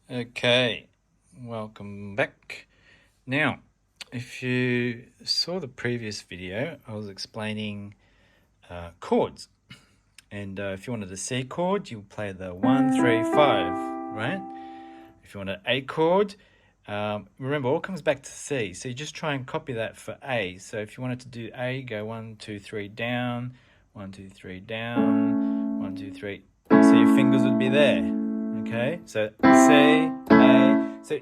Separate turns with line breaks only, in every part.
Okay, welcome back. Now, if you saw the previous video, I was explaining chords. And if you wanted a C chord, you play the 1, 3, 5, right? If you want an A chord, remember, all comes back to C. So you just try and copy that for A. So if you wanted to do A, go 1, 2, 3 down, 1, 2, 3 down, 1, 2, 3. So your fingers would be there. Okay, so C, A. So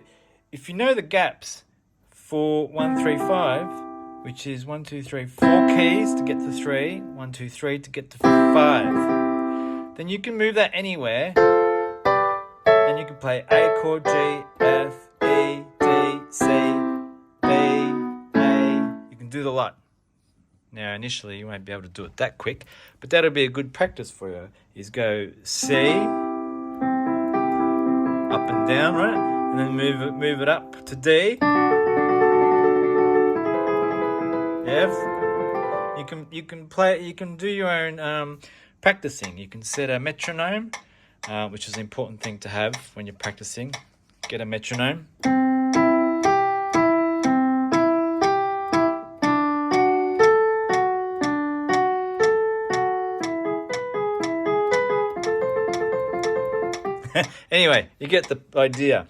if you know the gaps for 1, 3, 5, which is 1, 2, 3, 4 keys to get to 3, 1, 2, 3 to get to 5, then you can move that anywhere and you can play A chord, G, F, E, D, C, B, A. You can do the lot. Now, initially, you won't be able to do it that quick, but that'll be a good practice for you, is go C, up and down, right? And then move it up to D, F. You can play. You can do your own practicing. You can set a metronome, which is an important thing to have when you're practicing. Get a metronome. Anyway, you get the idea.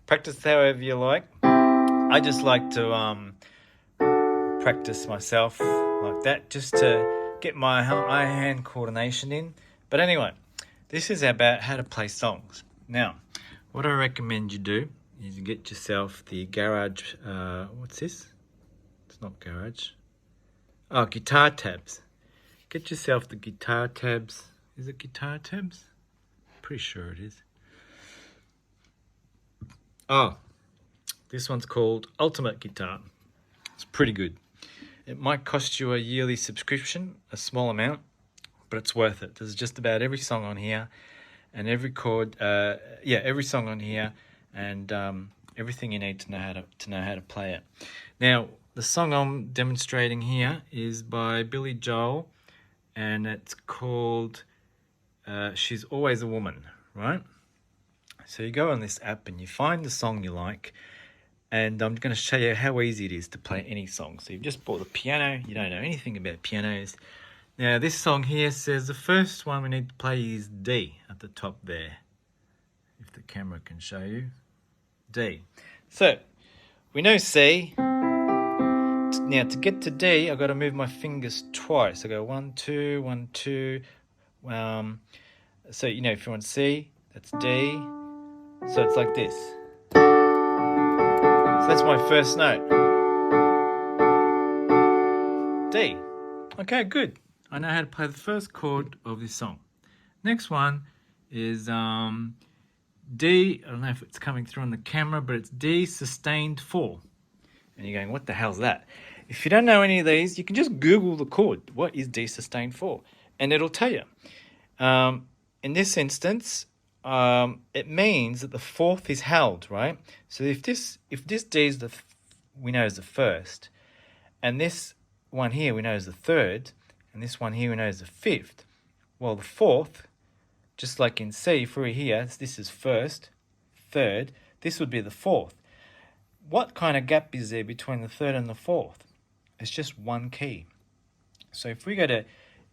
Practice however you like. I just like to practice myself like that, just to get my eye-hand coordination in. But anyway, this is about how to play songs. Now, what I recommend you do is you get yourself the garage, what's this? It's not garage. Oh, guitar tabs. Get yourself the guitar tabs. Is it guitar tabs? Pretty sure it is. Oh, this one's called Ultimate Guitar. It's pretty good. It might cost you a yearly subscription, a small amount, but it's worth it. There's just about every song on here and every chord, every song on here and everything you need to know how to play it. Now, the song I'm demonstrating here is by Billy Joel, and it's called She's Always a Woman, right? So you go on this app and you find the song you like, and I'm going to show you how easy it is to play any song. So you've just bought the piano, you don't know anything about pianos. Now this song here says the first one we need to play is D at the top there. If the camera can show you. D. So we know C. Now to get to D, I've got to move my fingers twice. I go 1, 2, 1, 2. So if you want C, that's D. So it's like this. So that's my first note. D. Okay, good. I know how to play the first chord of this song. Next one is D. I don't know if it's coming through on the camera, but it's D sustained 4. And you're going, what the hell's that? If you don't know any of these, you can just Google the chord. What is D sustained 4? And it'll tell you. In this instance, it means that the fourth is held, right? So if this D is we know is the first, and this one here we know is the third, and this one here we know is the fifth. Well, the fourth, just like in C, for here, this is first, third. This would be the fourth. What kind of gap is there between the third and the fourth? It's just one key. So if we go to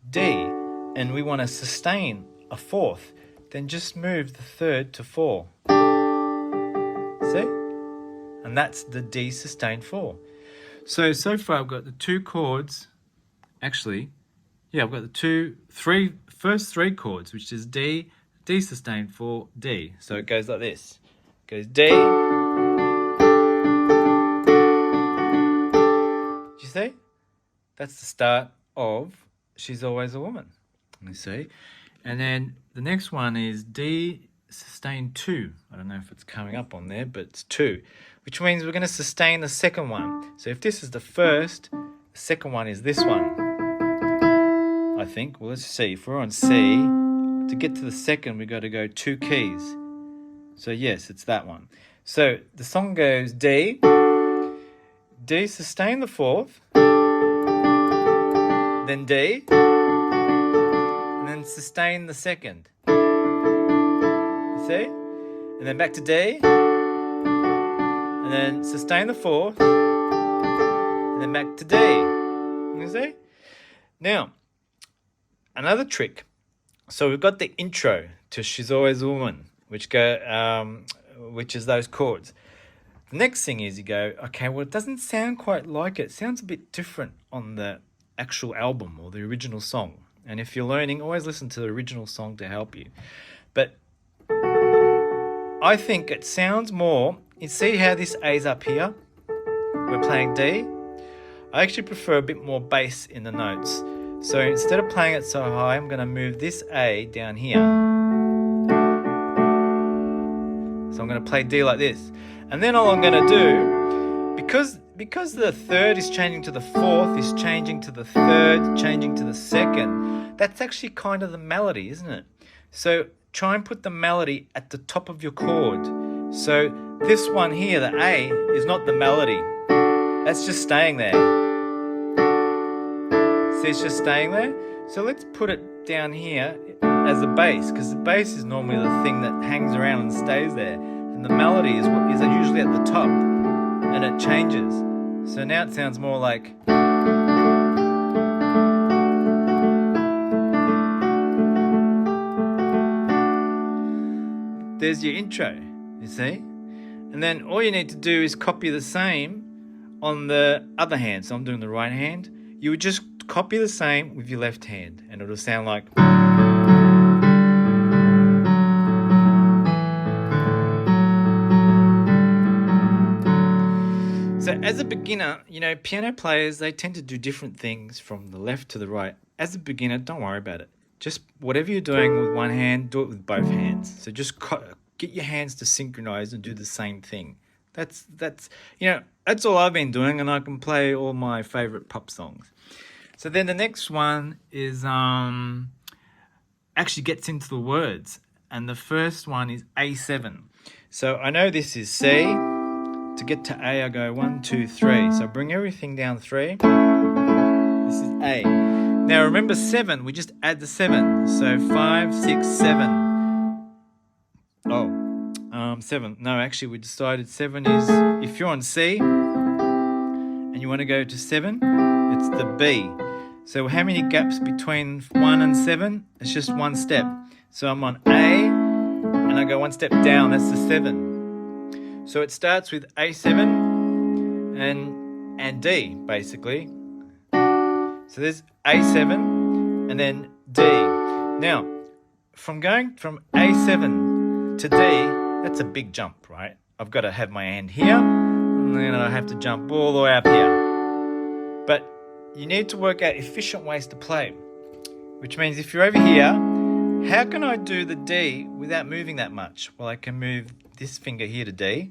D and we want to sustain a fourth, then just move the third to 4. See? And that's the D sustained 4. So far I've got the two chords. Actually, I've got the first three chords, which is D, D sustained 4, D. So it goes like this. It goes D. Do you see? That's the start of She's Always a Woman. You see? And then the next one is D sustained 2. I don't know if it's coming up on there, but it's 2, which means we're going to sustain the second one. So if this is the first, the second one is this one, I think. Well, let's see. If we're on C, to get to the second, we've got to go 2 keys. So yes, it's that one. So the song goes D, D sustain the fourth, then D, and then sustain the second. You see? and then back to D, and then sustain the 4th, and then back to D. You see? Now, another trick. So we've got the intro to She's Always a Woman, which is those chords. The next thing is you go, okay, well, it doesn't sound quite like it. It sounds a bit different on the actual album or the original song. And if you're learning, always listen to the original song to help you. But I think it sounds more, you see how this A's up here? We're playing D. I actually prefer a bit more bass in the notes. So instead of playing it so high, I'm going to move this A down here. So I'm going to play D like this. And then all I'm going to do, because the 3rd is changing to the 4th, is changing to the 3rd, changing to the 2nd, that's actually kind of the melody, isn't it? So try and put the melody at the top of your chord. So this one here, the A, is not the melody. That's just staying there. See, it's just staying there. So let's put it down here as a bass, because the bass is normally the thing that hangs around and stays there. And the melody is usually at the top, and it changes. So now it sounds more like... There's your intro, you see? And then all you need to do is copy the same on the other hand. So I'm doing the right hand. You would just copy the same with your left hand, and it'll sound like... So as a beginner, piano players, they tend to do different things from the left to the right. As a beginner, don't worry about it. Just whatever you're doing with one hand, do it with both hands. So just get your hands to synchronize and do the same thing. That's all I've been doing, and I can play all my favorite pop songs. So then the next one is actually gets into the words, and the first one is A7. So I know this is C. To get to A, I go 1, 2, 3. So bring everything down 3. This is A. Now remember 7, we just add the 7. So 5, 6, 7. 7. No, actually we decided 7 is, if you're on C and you want to go to 7, it's the B. So how many gaps between 1 and 7? It's just one step. So I'm on A and I go one step down, that's the 7. So it starts with A7 and D, basically. So there's A7 and then D. Now, from going from A7 to D, that's a big jump, right? I've got to have my hand here, and then I have to jump all the way up here. But you need to work out efficient ways to play, which means if you're over here, how can I do the D without moving that much? Well, I can move this finger here to D,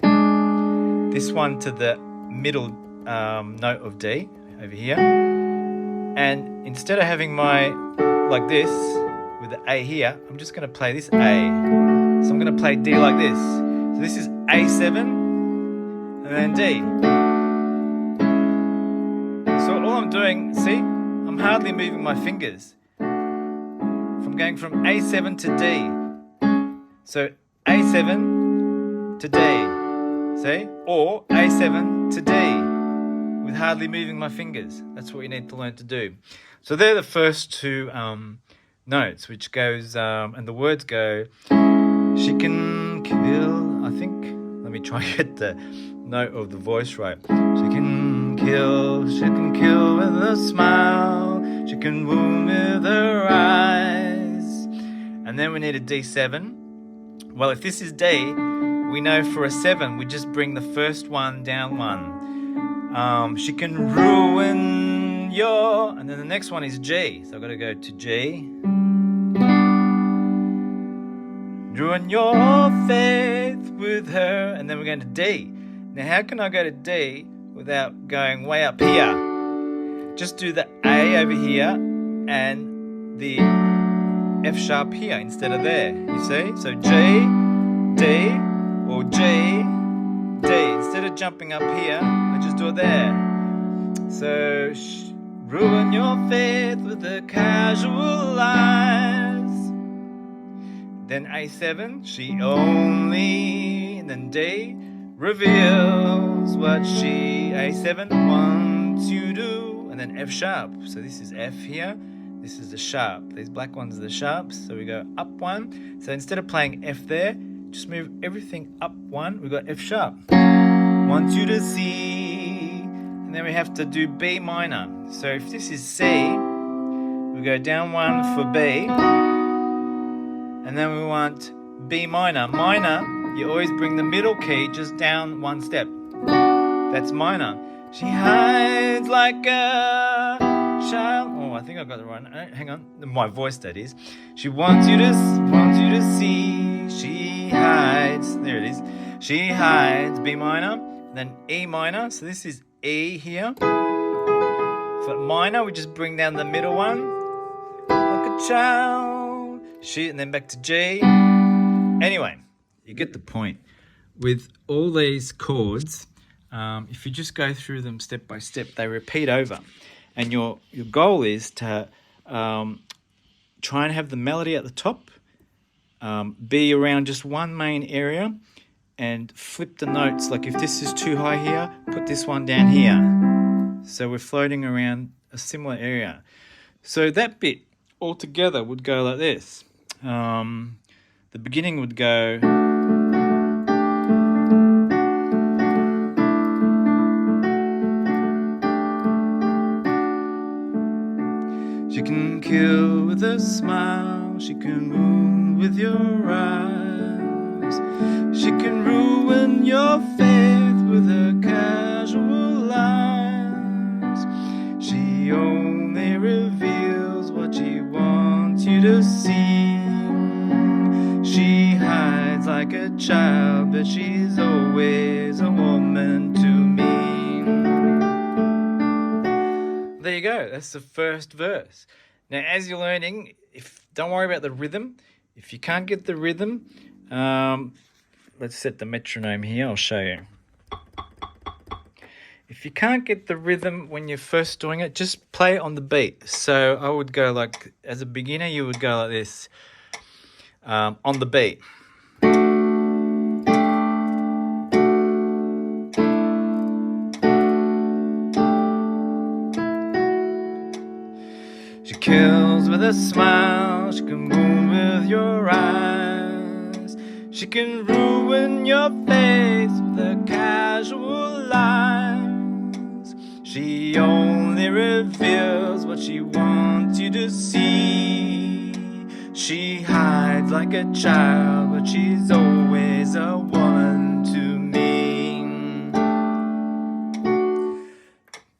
this one to the middle note of D over here, and instead of having my like this with the A here, I'm just going to play this A. So I'm going to play D like this. So this is A7 and then D. So all I'm doing, see, I'm hardly moving my fingers. I'm going from A7 to D. So A7 to D, see? Or A7 to D with hardly moving my fingers. That's what you need to learn to do. So they're the first two notes, which goes, and the words go, she can kill, I think, let me try and get the note of the voice right. She can kill with a smile, she can wound with her eyes. And then we need a D7. Well, if this is D, we know for a 7, we just bring the first one down 1. She can ruin your... And then the next one is G. So I've got to go to G. Ruin your faith with her. And then we're going to D. Now, how can I go to D without going way up here? Just do the A over here and the F sharp here instead of there. You see? So G, D, or G, D. Instead of jumping up here, I just do it there. So, ruin your faith with the casual eyes. Then A7, she only then D reveals what she, A7 wants you to, and then F sharp. So this is F here, this is the sharp. These black ones are the sharps, so we go up one. So instead of playing F there, just move everything up one. We got F sharp. Want you to see, and then we have to do B minor. So if this is C, we go down one for B, and then we want B minor. Minor, you always bring the middle key just down one step. That's minor. She hides like a child. Oh, I think I got the right. Hang on, my voice that is. She wants you to see. She hides. There it is. She hides. B minor, then E minor. So this is E here. For minor, we just bring down the middle one, like a child. She, and then back to G. Anyway, you get the point. With all these chords, if you just go through them step by step, they repeat over. And your goal is to try and have the melody at the top, be around just one main area, and flip the notes. Like if this is too high here, put this one down here. So we're floating around a similar area. So that bit altogether would go like this. The beginning would go. She can kill with a smile, she can wound with your eyes, she can ruin your faith with her casual lies. She only reveals what she wants you to see. She hides like a child, but she's always a woman to me. There you go, that's the first verse. Now, as you're learning, don't worry about the rhythm. If you can't get the rhythm, let's set the metronome here, I'll show you. If you can't get the rhythm when you're first doing it, just play it on the beat. So I would go like, as a beginner, you would go like this, on the beat. She kills with a smile, she can wound with your eyes, she can ruin your face with her casual lies. She only reveals what she wants you to see. She hides like a child, but she's always a woman to me.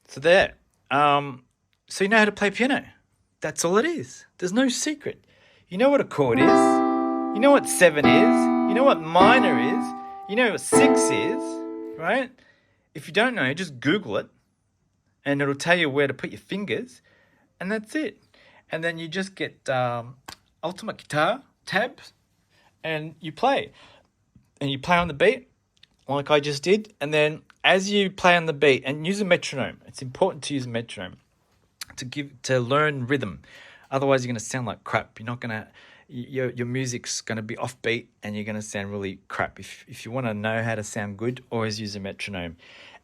So there. So you know how to play piano. That's all it is. There's no secret. You know what a chord is. You know what 7 is. You know what minor is. You know what 6 is, right? If you don't know, just Google it and it'll tell you where to put your fingers, and that's it. And then you just get Ultimate Guitar tabs and you play. And you play on the beat like I just did. And then as you play on the beat, and use a metronome. It's important to use a metronome to learn rhythm. Otherwise, you're going to sound like crap. You're not going to, your music's going to be offbeat and you're going to sound really crap. If you want to know how to sound good, always use a metronome.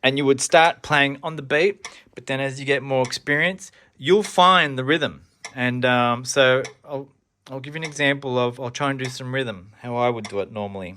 And you would start playing on the beat, but then as you get more experience, you'll find the rhythm. And so I'll give you an example of, I'll try and do some rhythm, how I would do it normally.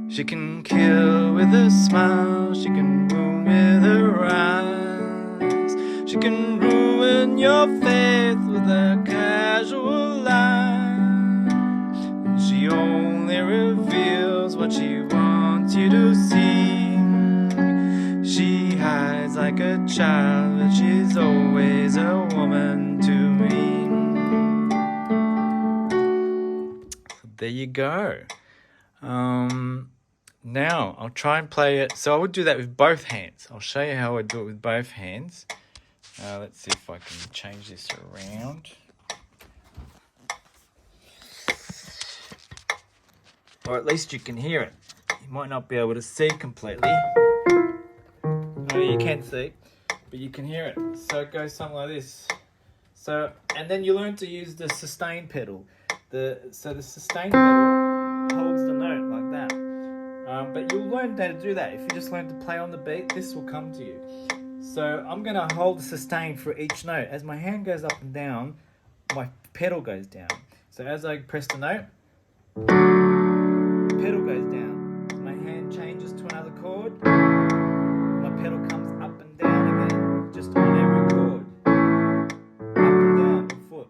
She can kill with a smile, she can wound with her eyes, she can ruin your faith with a casual lie. She only reveals what she wants you to see. She hides like a child, but she's always a woman to me. So there you go. Now, I'll try and play it. So I would do that with both hands. I'll show you how I do it with both hands. Let's see if I can change this around. Or at least you can hear it. You might not be able to see completely. Oh, you can see. but you can hear it. So it goes something like this. So, and then you learn to use the sustain pedal. So the sustain pedal holds the note like that. But you'll learn how to do that. If you just learn to play on the beat, this will come to you. So I'm going to hold the sustain for each note. As my hand goes up and down, my pedal goes down. So as I press the note, the pedal goes down. As my hand changes to another chord, my pedal comes up and down again, just on every chord. Up and down the foot.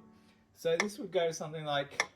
So this would go something like...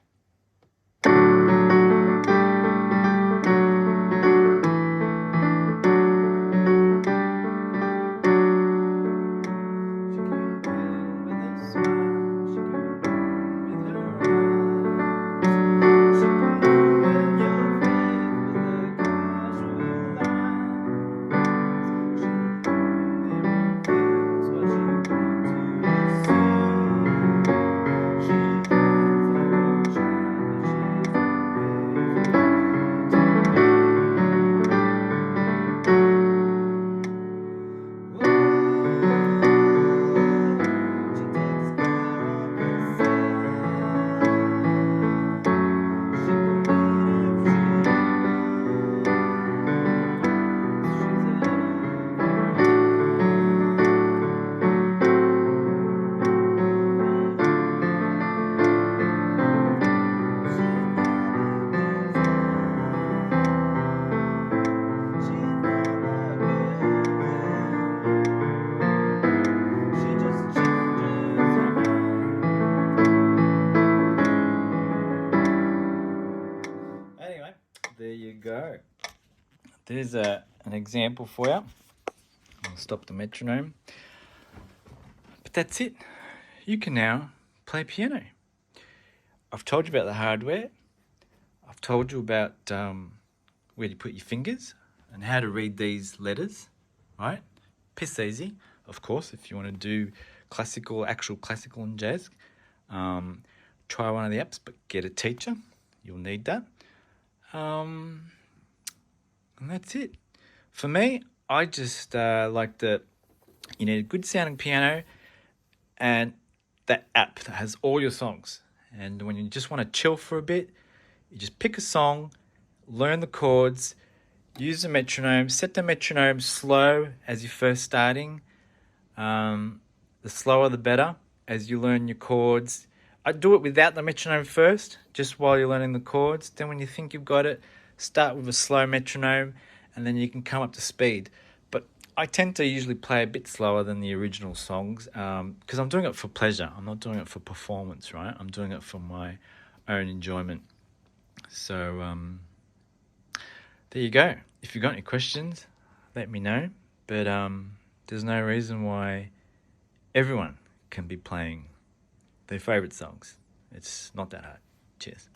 Anyway, there you go. There's an example for you. I'll stop the metronome. But that's it. You can now play piano. I've told you about the hardware. I've told you about where to put your fingers and how to read these letters, right? Piss easy, of course, if you want to do actual classical and jazz. Try one of the apps, but get a teacher. You'll need that. And that's it. For me, I just like you need a good sounding piano and that app that has all your songs. And when you just want to chill for a bit, you just pick a song, learn the chords, use the metronome, set the metronome slow as you're first starting. The slower the better as you learn your chords. I do it without the metronome first, just while you're learning the chords. Then when you think you've got it, start with a slow metronome and then you can come up to speed. But I tend to usually play a bit slower than the original songs because I'm doing it for pleasure. I'm not doing it for performance, right? I'm doing it for my own enjoyment. So there you go. If you've got any questions, let me know. But there's no reason why everyone can be playing their favourite songs. It's not that hard. Cheers.